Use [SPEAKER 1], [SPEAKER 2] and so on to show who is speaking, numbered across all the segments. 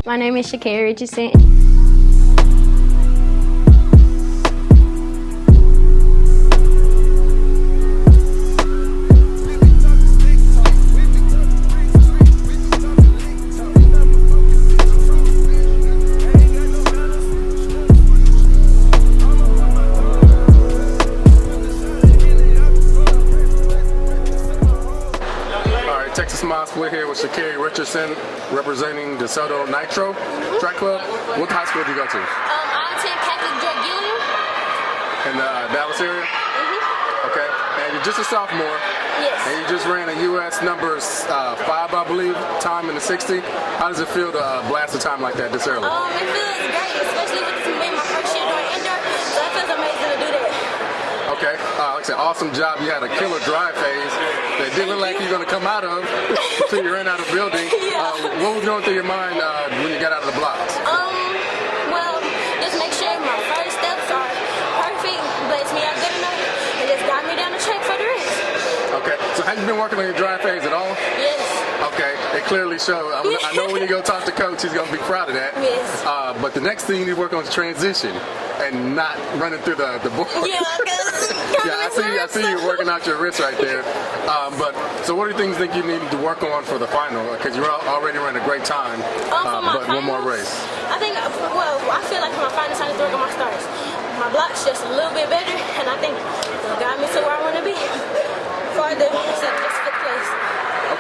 [SPEAKER 1] My name is Sha'Carri Richardson.
[SPEAKER 2] Texas Mom Split here with Sha'Carri Richardson, representing DeSoto Nitro Track Club. What high school did you go to?
[SPEAKER 1] I attend Catholic Drug Gilliam.
[SPEAKER 2] In the Dallas area? Okay. And you're just a sophomore.
[SPEAKER 1] Yes.
[SPEAKER 2] And you just ran a U.S. numbers 5, I believe, time in the 60. How does it feel to blast a time like that this early?
[SPEAKER 1] It feels great, especially with this being my first year doing indoor, so it feels amazing to do that.
[SPEAKER 2] Okay. Like I said, awesome job. You had a killer drive phase that didn't look like you were going to come out of until you ran out of the building. What was going through your mind when you got out of the blocks?
[SPEAKER 1] Well, just make sure my first steps are perfect, bless me out good enough, and just got me down the track for the rest.
[SPEAKER 2] Okay. So have you been working on your drive phase at all?
[SPEAKER 1] Yes.
[SPEAKER 2] Okay. It clearly shows. I know when you go talk to coach, he's going to be proud of that.
[SPEAKER 1] Yes.
[SPEAKER 2] But the next thing you need to work on is transition and not running through the board.
[SPEAKER 1] Yeah,
[SPEAKER 2] I see you working out your wrist right there. But so what do you think you need to work on for the final? Because you already ran a great time, but one more race.
[SPEAKER 1] I think, I feel like for my finals, I need to work on my starts. My block's just a little bit better, and I think it'll guide me to where I want to be. Farther, just fifth place.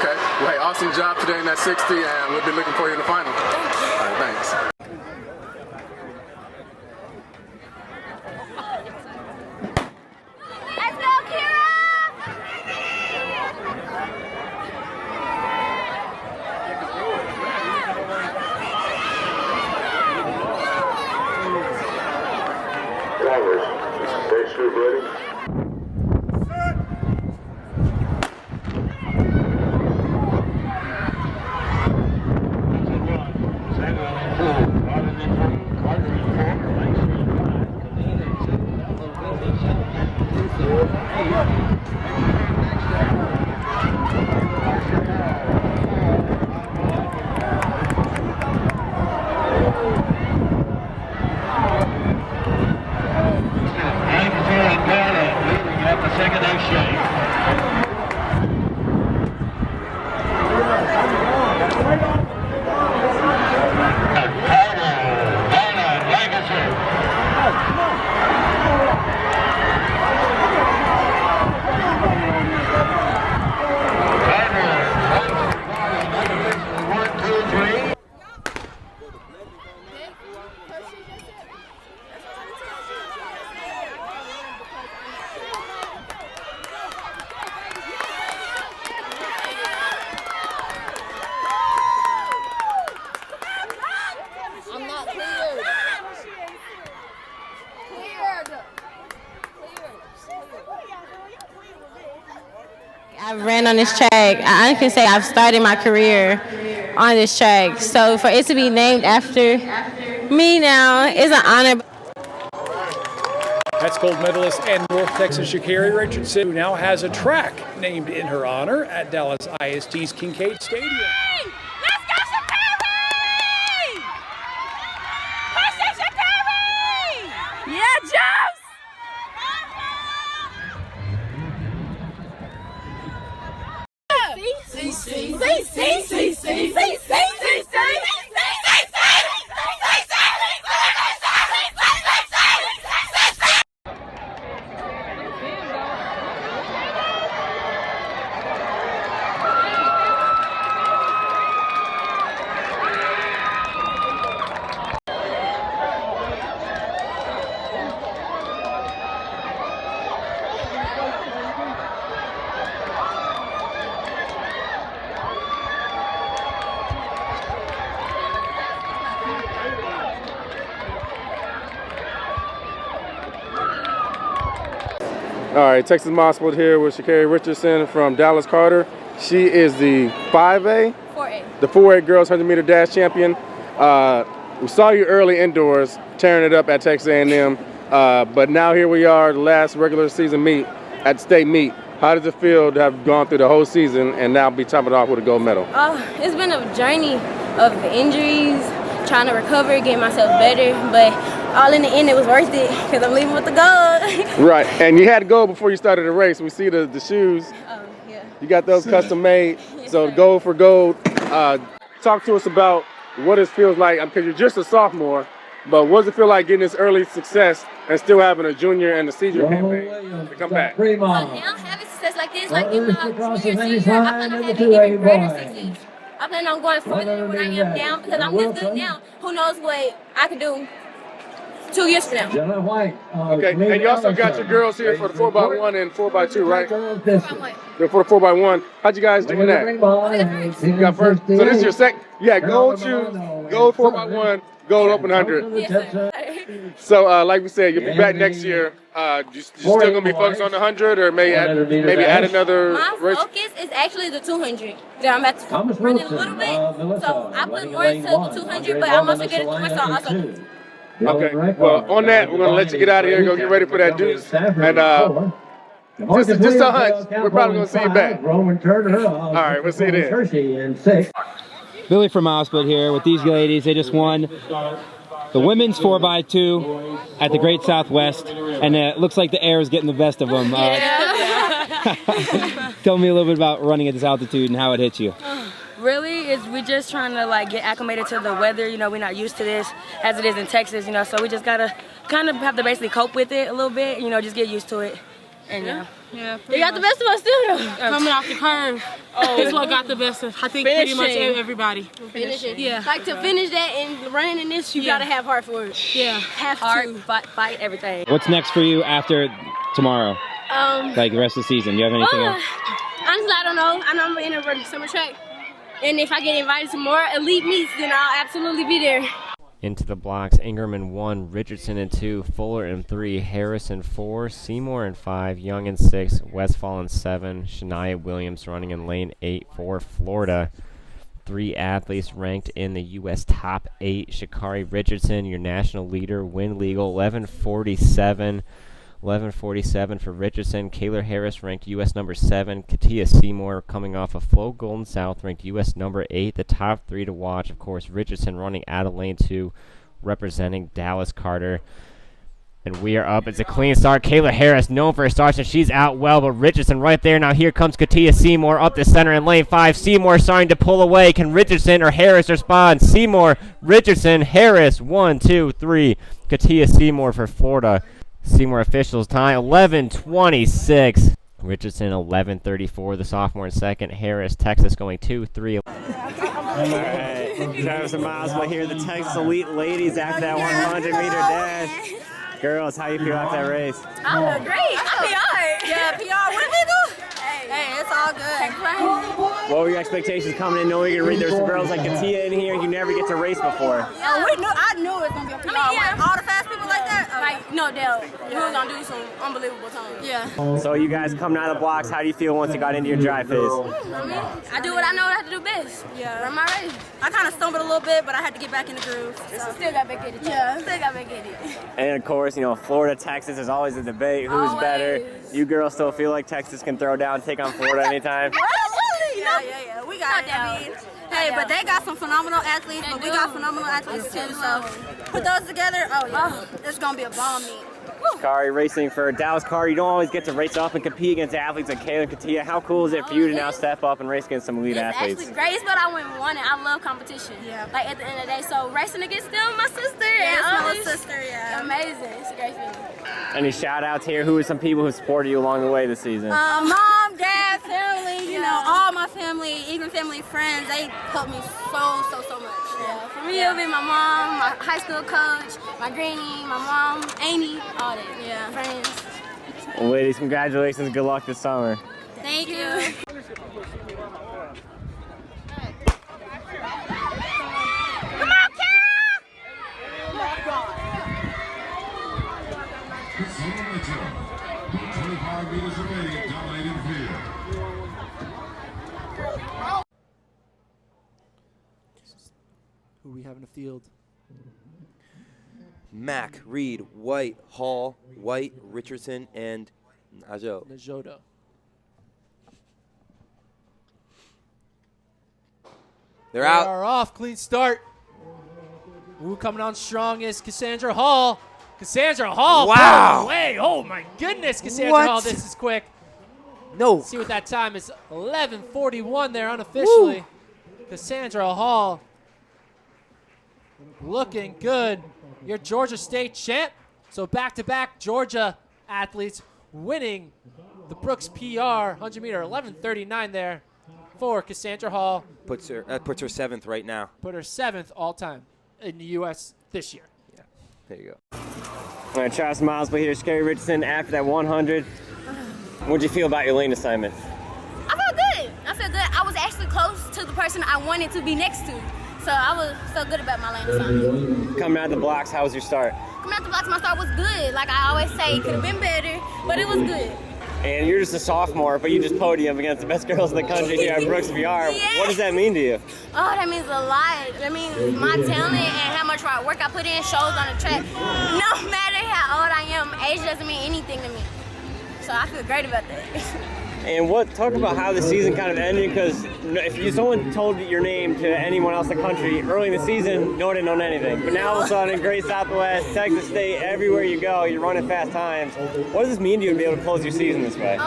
[SPEAKER 2] Okay. Well, hey, awesome job today in that 60, and we'll be looking for you in the final.
[SPEAKER 1] Thank you.
[SPEAKER 2] All right, thanks.
[SPEAKER 3] Stage group ready?
[SPEAKER 4] I've ran on this track. I can say I've started my career on this track. So for it to be named after me now is an honor.
[SPEAKER 5] That's gold medalist and North Texas Sha'Carri Richardson, who now has a track named in her honor at Dallas ISD's Kincaid Stadium.
[SPEAKER 6] Let's go, Sha'Carri! Push it, Sha'Carri! Yeah, Jones!
[SPEAKER 2] All right, Texas Mom Split here with Sha'Carri Richardson from Dallas Carter. She is the 5A?
[SPEAKER 1] 4A.
[SPEAKER 2] The 4A girls 100-meter dash champion. We saw you early indoors tearing it up at Texas A&M, but now here we are, the last regular season meet at state meet. How does it feel to have gone through the whole season and now be topping it off with a gold medal?
[SPEAKER 1] It's been a journey of injuries trying to recover, getting myself better. But all in the end, it was worth it because I'm leaving with the gold.
[SPEAKER 2] Right, and you had gold before you started the race. We see the shoes.
[SPEAKER 1] Oh, yeah.
[SPEAKER 2] You got those custom made.
[SPEAKER 1] Yes,
[SPEAKER 2] So
[SPEAKER 1] sir.
[SPEAKER 2] gold for gold. Talk to us about what it feels like, because you're just a sophomore, but what does it feel like getting this early success and still having a junior and a senior campaign to come back?
[SPEAKER 1] Now having success like this, like in my junior, senior, I plan on having even greater success. I plan on going further when I am now because I'm this good now. Who knows what I can do 2 years from now.
[SPEAKER 2] Okay, and you also got your girls here for the 4x1 and 4x2, right? For the 4x1. How'd you guys do in that? You got first. So this is your second. You had gold shoes, gold 4x1, gold open 100.
[SPEAKER 1] Yes, sir.
[SPEAKER 2] So like we said, you'll be back next year. You still gonna be focused on the 100, or maybe add another
[SPEAKER 1] My
[SPEAKER 2] race?
[SPEAKER 1] focus is actually the 200. That I'm about to run it a little bit. So I put more into the 200, but I'm also getting to myself also.
[SPEAKER 2] Okay, well, on that, we're going to let you get out of here and go get ready for that deuce. And just a hunch, we're probably going to see you back. All right, we'll see you then.
[SPEAKER 3] Billy from Osgood here with these ladies. They just won the women's 4x2 at the Great Southwest, and it looks like the air is getting the best of them. Tell me a little bit about running at this altitude and how it hits you.
[SPEAKER 7] Really, we just trying to like get acclimated to the weather. You know, we're not used to this as it is in Texas. You know, so we just gotta kind of have to basically cope with it a little bit. You know, just get used to it. And
[SPEAKER 1] Yeah, they got the best of us too, though.
[SPEAKER 8] Coming off the curve is what got the best of, I think, pretty much everybody.
[SPEAKER 1] Finishing. Yeah. Like to finish that and running in this, you gotta have heart for it.
[SPEAKER 8] Yeah.
[SPEAKER 1] Have
[SPEAKER 7] heart,
[SPEAKER 1] to.
[SPEAKER 7] fight everything.
[SPEAKER 3] What's next for you after tomorrow? Like the rest of the season? Do you have anything else?
[SPEAKER 1] Honestly, I don't know. I know I'm gonna run the summer track. And if I get invited to more elite meets, then I'll absolutely be there.
[SPEAKER 9] Into the blocks, Ingram in 1, Richardson in 2, Fuller in 3, Harris in 4, Seymour in 5, Young in 6, Westfall in 7, Shania Williams running in lane 8 for Florida. 3 athletes ranked in the U.S. top 8. Sha'Carri Richardson, your national leader, win legal, 11:47. 11:47 for Richardson. Kayla Harris ranked U.S. number 7. Katia Seymour coming off of Flo Golden South ranked U.S. number 8. The top 3 to watch, of course, Richardson running out of lane 2, representing Dallas Carter. And we are up. It's a clean start. Kayla Harris known for her starts, and she's out well, but Richardson right there. Now here comes Katia Seymour up the center in lane 5. Seymour starting to pull away. Can Richardson or Harris respond? Seymour, Richardson, Harris. 1, 2, 3. Katia Seymour for Florida. Seymour officials time 11:26. Richardson 11:34. The sophomore in second. Harris, Texas going 2-3. All right, Travis and Miles, but here the Texas Elite ladies after that 100-meter dash. Girls, how you feel after that race?
[SPEAKER 1] I feel great. I PR. Yeah, PR. What did they do? Hey, it's all good.
[SPEAKER 9] What were your expectations coming in knowing you're going to read? There's some girls like Katia in here you never get to race before.
[SPEAKER 1] Oh, I knew it was going to be a PR. All the fast people like that, like, no doubt. We were going to do some unbelievable times. Yeah.
[SPEAKER 9] So you guys coming out of the blocks, how do you feel once you got into your dry phase?
[SPEAKER 1] I do what I know I have to do best. Yeah. Run my race. I kind of stumbled a little bit, but I had to get back in the groove. So. Still got back in it. Yeah, still got back in it.
[SPEAKER 9] And of course, you know, Florida, Texas, there's always a debate. Who's better? You girls still feel like Texas can throw down, take on Florida anytime?
[SPEAKER 1] Yeah. We got it. I mean, hey, but they got some phenomenal athletes, but we got phenomenal athletes too. So put those together, it's gonna be a bomb meet.
[SPEAKER 9] Sha'Carri racing for Dallas Carter. You don't always get to race up and compete against athletes like Kayla and Katia. How cool is it for you to now step up and race against some elite athletes?
[SPEAKER 1] It's actually great. It's what I wouldn't want it. I love competition. Yeah. Like at the end of the day, so racing against them, my sister. Yeah, it's my little sister. Yeah. Amazing. It's a great feeling.
[SPEAKER 9] Any shout outs here? Who are some people who supported you along the way this season?
[SPEAKER 1] Mom, dad, family, you know, all my family, even family friends, they helped me so much. Yeah. For me, it'll be my mom, my high school coach, my granny, my mom, Amy, all that. Yeah. Friends.
[SPEAKER 9] Well, ladies, congratulations. Good luck this summer.
[SPEAKER 1] Thank you.
[SPEAKER 10] Who we have in the field?
[SPEAKER 11] Mack, Reed, White, Hall, White, Richardson, and
[SPEAKER 10] Najoda.
[SPEAKER 11] They're out.
[SPEAKER 10] They are off. Clean start. Ooh, coming on strong is Cassandra Hall. Cassandra Hall.
[SPEAKER 11] Wow.
[SPEAKER 10] Away. Oh my goodness, Cassandra
[SPEAKER 11] What?
[SPEAKER 10] Hall. This is quick.
[SPEAKER 11] No.
[SPEAKER 10] Let's see what that time is. 11:41 there unofficially. Woo. Cassandra Hall looking good. Your Georgia State champ. So back-to-back Georgia athletes winning the Brooks PR 100 meter 11:39 there for Cassandra Hall.
[SPEAKER 11] Puts her 7th right now.
[SPEAKER 10] Put her 7th all-time in the U.S. this year.
[SPEAKER 11] Yeah. There you go.
[SPEAKER 9] All right, Charles Miles, but here's Sha'Carri Richardson after that 100. What'd you feel about your lane assignment?
[SPEAKER 1] I felt good. I felt good. I was actually close to the person I wanted to be next to. So I felt good about my lane assignment.
[SPEAKER 9] Coming out of the blocks, how was your start?
[SPEAKER 1] Coming out the blocks, my start was good. Like I always say, it could have been better, but it was good.
[SPEAKER 9] And you're just a sophomore, but you just podium against the best girls in the country here at Brooks PR.
[SPEAKER 1] Yeah.
[SPEAKER 9] What does that mean to you?
[SPEAKER 1] Oh, that means a lot. That means my talent and how much work I put in shows on the track. No matter how old I am, age doesn't mean anything to me. So I feel great about that.
[SPEAKER 9] And talk about how the season kind of ended, because if someone told your name to anyone else in the country early in the season, no one had known anything. But now all of a sudden, Great Southwest, Texas State, everywhere you go, you're running fast times. What does this mean to you to be able to close your season this way?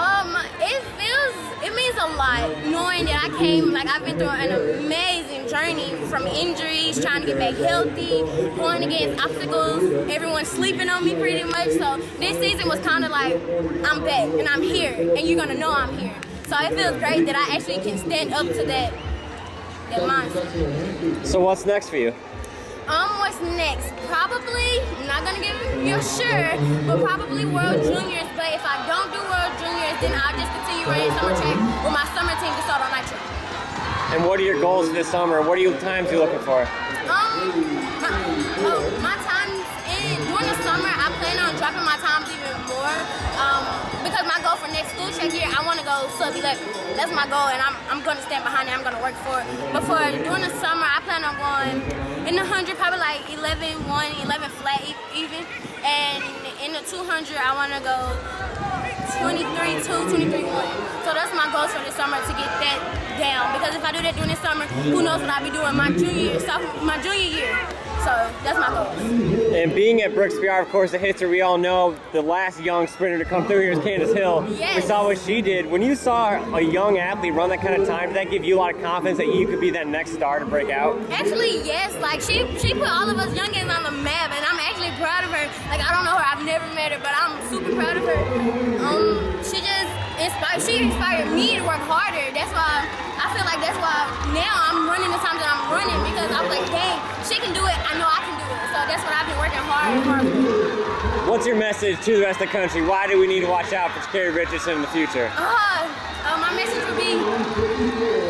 [SPEAKER 1] It means a lot knowing that I've been through an amazing journey from injuries, trying to get back healthy, going against obstacles, everyone sleeping on me pretty much. So this season was kind of like, I'm back and I'm here and you're gonna know I'm here. So it feels great that I actually can stand up to that mindset.
[SPEAKER 9] So what's next for you?
[SPEAKER 1] What's next? Probably, I'm not gonna give you a sure, but probably World Juniors. But if I don't do World Juniors, then I'll just continue running summer track with my summer team to start on nitro.
[SPEAKER 9] And what are your goals this summer? What are your times you're looking for?
[SPEAKER 1] My times during the summer, I plan on dropping my times even more. Because my goal for next school track year, I want to go sub 11. That's my goal, and I'm going to stand behind it. I'm going to work for it. But for during the summer, I plan on going in the 100, probably like 11-1, 11 flat even. And in the 200, I want to go 23-2, 23-1. So that's my goals for this summer, to get that down. Because if I do that during this summer, who knows what I'll be doing my junior year. So that's my goal.
[SPEAKER 9] And being at Brooks PR, of course, the history we all know, the last young sprinter to come through here is Candace Hill.
[SPEAKER 1] Yes.
[SPEAKER 9] We saw what she did. When you saw a young athlete run that kind of time, did that give you a lot of confidence that you could be that next star to break out?
[SPEAKER 1] Actually, yes. Like she put all of us youngins on the map, and I'm actually proud of her. Like I don't know her, I've never met her, but I'm super proud of her. She inspired me to work harder. That's why I feel like now I'm running the times that I'm running, because I was like, dang, she can do it. I know I can do it. So that's what I've been working hard for.
[SPEAKER 9] What's your message to the rest of the country? Why do we need to watch out for Sha'Carri Richardson in the future?
[SPEAKER 1] My message would be,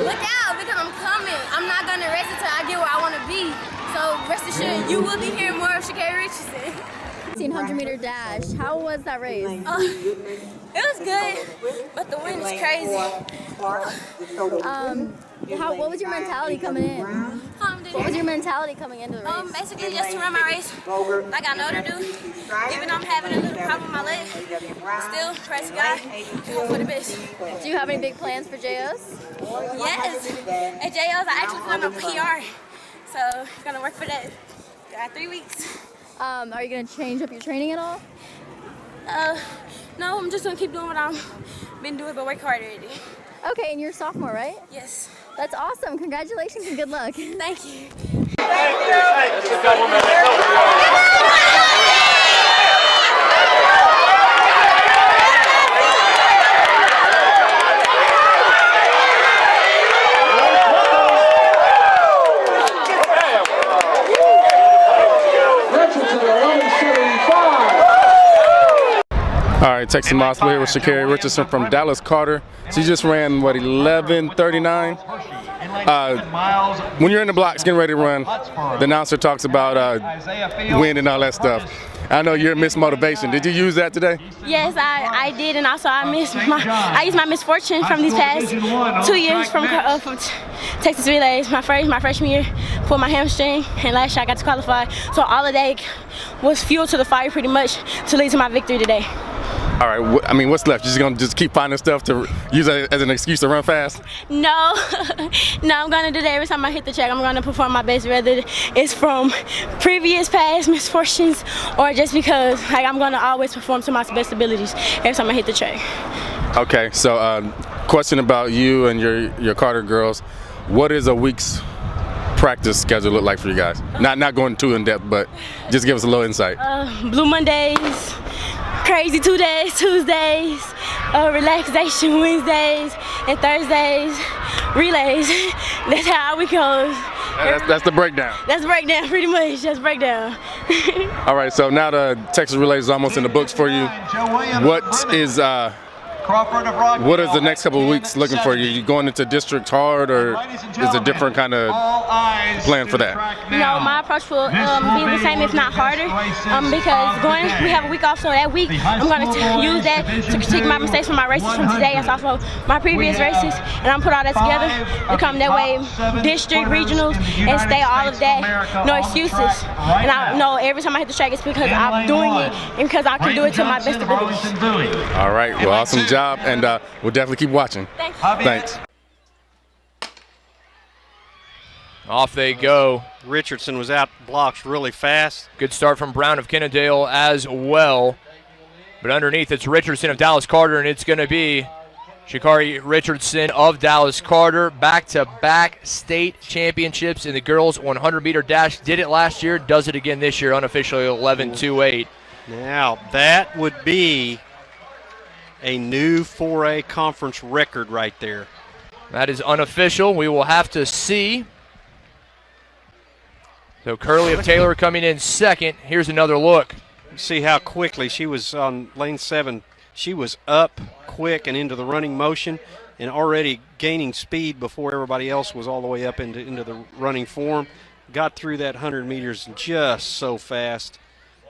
[SPEAKER 1] look out, because I'm coming. I'm not gonna rest until I get where I want to be. So rest assured, you will be hearing more of Sha'Carri Richardson.
[SPEAKER 12] 1,500-meter dash. How was that race?
[SPEAKER 1] It was good, but the wind is crazy.
[SPEAKER 12] What was your mentality coming in? What was your mentality coming into the race?
[SPEAKER 1] Basically just to run my race like I know to do. Even though I'm having a little problem with my leg, still, praise God, hope for the best.
[SPEAKER 12] Do you have any big plans for JOs?
[SPEAKER 1] Yes. At JOs, I actually plan on PR, so I'm gonna work for that. Got 3 weeks.
[SPEAKER 12] Are you gonna change up your training at all?
[SPEAKER 1] No, I'm just gonna keep doing what I've been doing, but work harder at it.
[SPEAKER 12] Okay, and you're a sophomore, right?
[SPEAKER 1] Yes.
[SPEAKER 12] That's awesome. Congratulations and good luck.
[SPEAKER 1] Thank you.
[SPEAKER 2] All right, Texas Moss, we're here with Sha'Carri Richardson from Dallas Carter. She just ran, what, 11:39? When you're in the blocks getting ready to run, the announcer talks about wind and all that stuff. I know you're Miss Motivation. Did you use that today?
[SPEAKER 7] Yes, I did, and also I used my misfortune from these past 2 years from Texas Relays. My freshman year, pulled my hamstring, and last year I got to qualify. So all of that was fuel to the fire pretty much to lead to my victory today.
[SPEAKER 2] All right, I mean, what's left? You're just gonna keep finding stuff to use as an excuse to run fast?
[SPEAKER 4] No, no, I'm gonna do that every time I hit the track. I'm gonna perform my best, whether it's from previous past misfortunes or just because I'm gonna always perform to my best abilities every time I hit the track.
[SPEAKER 2] Okay, so question about you and your Carter girls. What is a week's practice schedule look like for you guys? Not going too in depth, but just give us a little insight.
[SPEAKER 4] Blue Mondays, crazy Tuesdays, relaxation Wednesdays, and Thursdays, relays. That's how we goes.
[SPEAKER 2] That's the breakdown.
[SPEAKER 4] That's the breakdown, pretty much. That's breakdown.
[SPEAKER 2] All right, so now the Texas relay is almost in the books for you. What is the next couple of weeks looking for you? You going into district hard, or is a different kind of plan for that?
[SPEAKER 4] No, my approach will be the same, if not harder, because we have a week off, so that week I'm going to use that to critique my mistakes from my races from today and also my previous races, and I'm put all that together to come that way, district, regionals, and stay all of that, no excuses. And I know every time I hit the track, it's because I'm doing it and because I can do it to my best abilities.
[SPEAKER 2] All right, well, awesome job, and we'll definitely keep watching. Thanks.
[SPEAKER 13] Off they go.
[SPEAKER 14] Richardson was out blocks really fast.
[SPEAKER 13] Good start from Brown of Kennedale as well. But underneath it's Richardson of Dallas Carter, and it's going to be Sha'Carri Richardson of Dallas Carter. Back-to-back state championships in the girls 100-meter dash. Did it last year, does it again this year, unofficially 11.28.
[SPEAKER 14] Now, that would be a new 4A conference record right there.
[SPEAKER 13] That is unofficial. We will have to see. So Curley of Taylor coming in second. Here's another look.
[SPEAKER 14] See how quickly she was on lane 7. She was up quick and into the running motion and already gaining speed before everybody else was all the way up into the running form. Got through that 100 meters just so fast.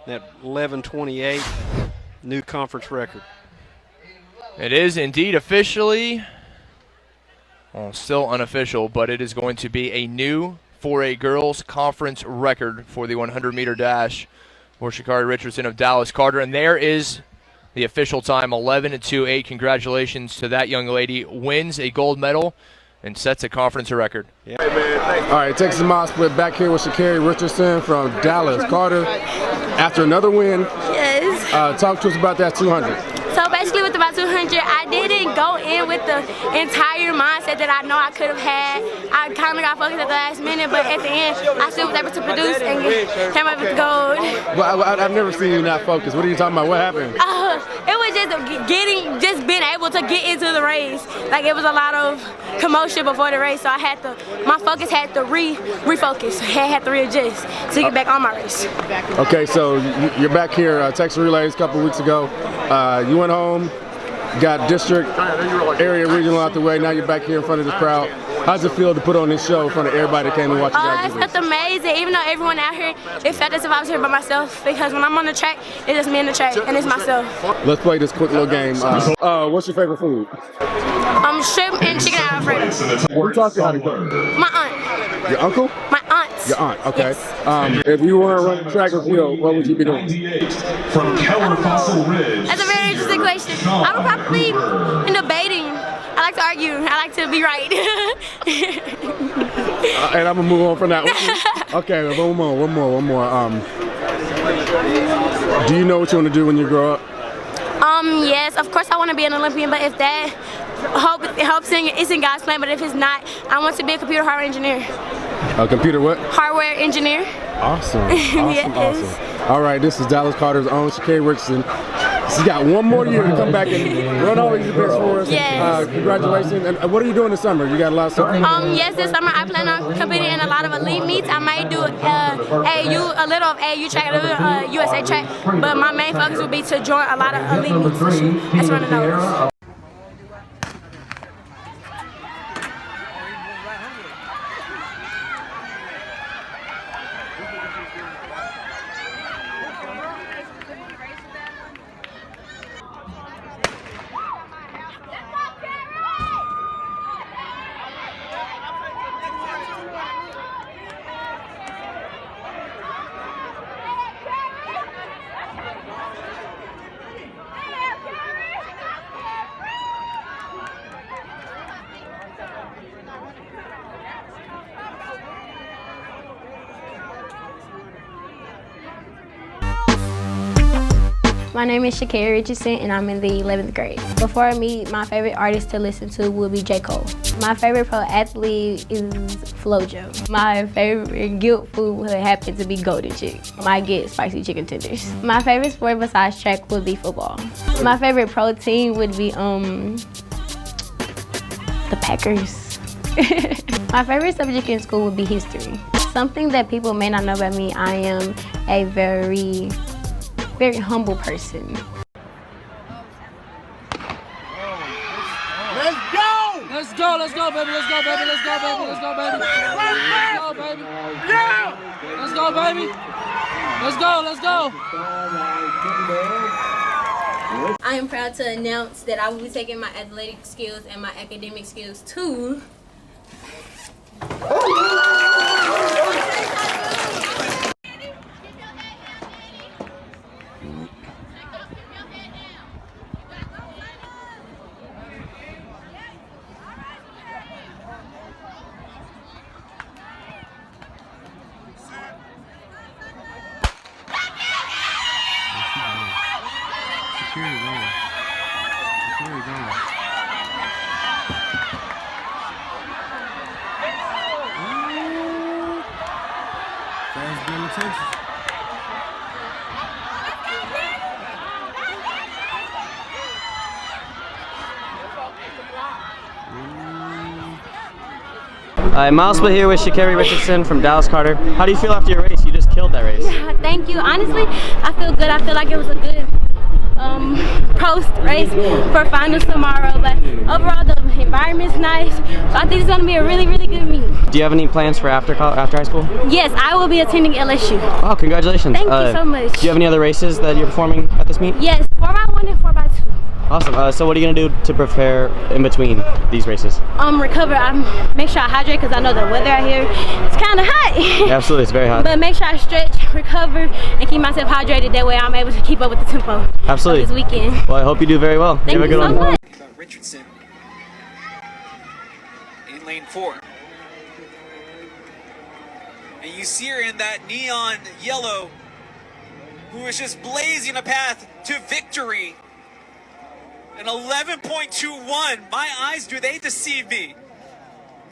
[SPEAKER 14] That 11:28, new conference record.
[SPEAKER 13] It is indeed officially, well, still unofficial, but it is going to be a new 4A girls conference record for the 100-meter dash for Sha'Carri Richardson of Dallas Carter. And there is the official time, 11.28. Congratulations to that young lady. Wins a gold medal and sets a conference record.
[SPEAKER 2] Yeah. All right, Texas Mile Split back here with Sha'Carri Richardson from Dallas Carter. After another win,
[SPEAKER 1] yes.
[SPEAKER 2] Talk to us about that 200.
[SPEAKER 1] So basically with about 200, I didn't go in with the entire mindset that I know I could have had. I kind of got focused at the last minute, but at the end, I still was able to produce and came up with gold.
[SPEAKER 2] Well, I've never seen you not focused. What are you talking about? What happened?
[SPEAKER 1] It was just being able to get into the race. Like, it was a lot of commotion before the race, so my focus had to refocus. I had to readjust to get back on my race.
[SPEAKER 2] Okay, so you're back here, Texas Relays a couple weeks ago. You went home, got district, area, regional out the way. Now you're back here in front of the crowd. How does it feel to put on this show in front of everybody that came and watched you guys do this?
[SPEAKER 1] It felt amazing. Even though everyone out here, it felt as if I was here by myself, because when I'm on the track, it's just me and the track, and it's myself.
[SPEAKER 2] Let's play this quick little game. What's your favorite food?
[SPEAKER 1] Shrimp and chicken Alfredo.
[SPEAKER 2] Who taught you how to cook?
[SPEAKER 1] My aunt.
[SPEAKER 2] Your uncle?
[SPEAKER 1] My aunt.
[SPEAKER 2] Your aunt, okay.
[SPEAKER 1] Yes.
[SPEAKER 2] If you weren't running track or field, what would you be doing?
[SPEAKER 15] From Keller Fossil Ridge.
[SPEAKER 1] That's a very interesting question. I would probably in debating. I like to argue. I like to be right.
[SPEAKER 2] And I'm gonna move on from that one. Okay, one more. Do you know what you want to do when you grow up?
[SPEAKER 1] Yes, of course I want to be an Olympian, but if that helps it's in God's plan, but if it's not, I want to be a computer hardware engineer.
[SPEAKER 2] A computer what?
[SPEAKER 1] Hardware engineer.
[SPEAKER 2] Awesome.
[SPEAKER 1] Yes.
[SPEAKER 2] Awesome. All right, this is Dallas Carter's own Sha'Carri Richardson. She's got one more year to come back and run all these events for us.
[SPEAKER 1] Yes.
[SPEAKER 2] Congratulations. And what are you doing this summer? You got a lot of stuff?
[SPEAKER 1] Yes, this summer I plan on competing in a lot of elite meets. I might do AAU, a little of AAU track, a little USA track, but my main focus will be to join a lot of elite meets this year. That's running those.
[SPEAKER 4] My name is Sha'Carri Richardson and I'm in the 11th grade. Before I meet, my favorite artist to listen to will be J. Cole. My favorite pro athlete is FloJo. My favorite guilt food would happen to be Golden Chick. Might get spicy chicken tenders. My favorite sport besides track would be football. My favorite pro team would be the Packers. My favorite subject in school would be history. Something that people may not know about me, I am a very humble person.
[SPEAKER 6] Let's go! Let's go, let's go, baby, let's go, baby, let's go, baby, let's go, baby. Let's go, baby. Yeah! Let's go, baby. Let's go, let's go.
[SPEAKER 4] I am proud to announce that I will be taking my athletic skills and my academic skills to
[SPEAKER 16] Miles Split here with Sha'Carri Richardson from Dallas Carter. How do you feel after your race? You just killed that race.
[SPEAKER 4] Yeah, thank you. Honestly, I feel good. I feel like it was a good post race for finals tomorrow. But overall, the environment's nice. So I think it's going to be a really, really good meet.
[SPEAKER 16] Do you have any plans for after high school?
[SPEAKER 4] Yes, I will be attending LSU.
[SPEAKER 16] Oh, congratulations.
[SPEAKER 4] Thank you so much.
[SPEAKER 16] Do you have any other races that you're performing at this meet?
[SPEAKER 4] Yes, 4x1 and 4x2.
[SPEAKER 16] Awesome. So what are you going to do to prepare in between these races?
[SPEAKER 4] Recover. Make sure I hydrate because I know the weather out here is kind of hot.
[SPEAKER 16] Yeah, absolutely, it's very hot.
[SPEAKER 4] But make sure I stretch, recover, and keep myself hydrated. That way I'm able to keep up with the tempo
[SPEAKER 16] Absolutely.
[SPEAKER 4] of this weekend.
[SPEAKER 16] Well, I hope you do very well.
[SPEAKER 4] Thank you so much.
[SPEAKER 17] Richardson in lane 4. And you see her in that neon yellow, who is just blazing a path to victory. An 11.21. My eyes, do they deceive me?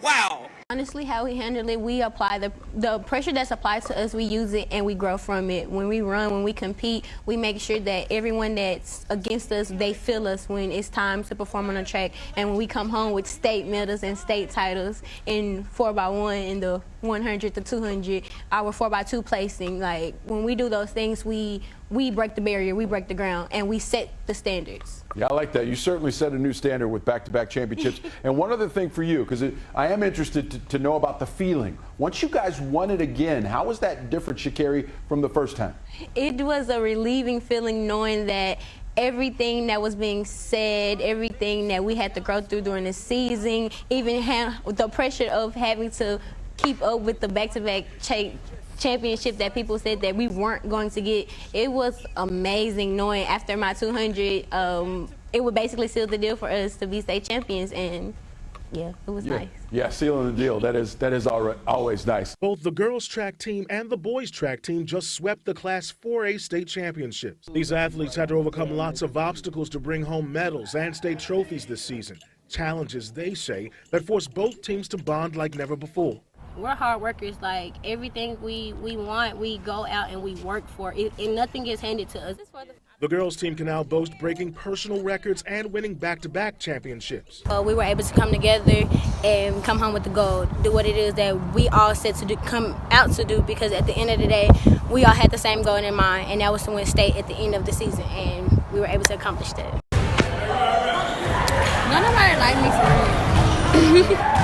[SPEAKER 17] Wow.
[SPEAKER 4] Honestly, how we handle it, we apply the pressure that's applied to us, we use it and we grow from it. When we run, when we compete, we make sure that everyone that's against us, they feel us when it's time to perform on the track. And when we come home with state medals and state titles in 4x1, in the 100 to 200, our 4x2 placing, like when we do those things, we break the barrier, we break the ground, and we set the standards.
[SPEAKER 18] Yeah, I like that. You certainly set a new standard with back-to-back championships. And one other thing for you, because I am interested to know about the feeling. Once you guys won it again, how was that different, Sha'Carri, from the first time?
[SPEAKER 4] It was a relieving feeling knowing that everything that was being said, everything that we had to go through during the season, even the pressure of having to keep up with the back-to-back championship that people said that we weren't going to get. It was amazing knowing after my 200, it would basically seal the deal for us to be state champions, and yeah, it was nice.
[SPEAKER 18] Yeah, sealing the deal. That is always nice.
[SPEAKER 19] Both the girls track team and the boys track team just swept the Class 4A state championships. These athletes had to overcome lots of obstacles to bring home medals and state trophies this season. Challenges, they say, that forced both teams to bond like never before.
[SPEAKER 4] We're hard workers. Like everything we want, we go out and we work for it, and nothing gets handed to us.
[SPEAKER 19] The girls team can now boast breaking personal records and winning back-to-back championships.
[SPEAKER 4] We were able to come together and come home with the gold, do what it is that we all set to do, come out to do, because at the end of the day, we all had the same goal in mind, and that was to win state at the end of the season, and we were able to accomplish that.
[SPEAKER 1] None of my like me for real.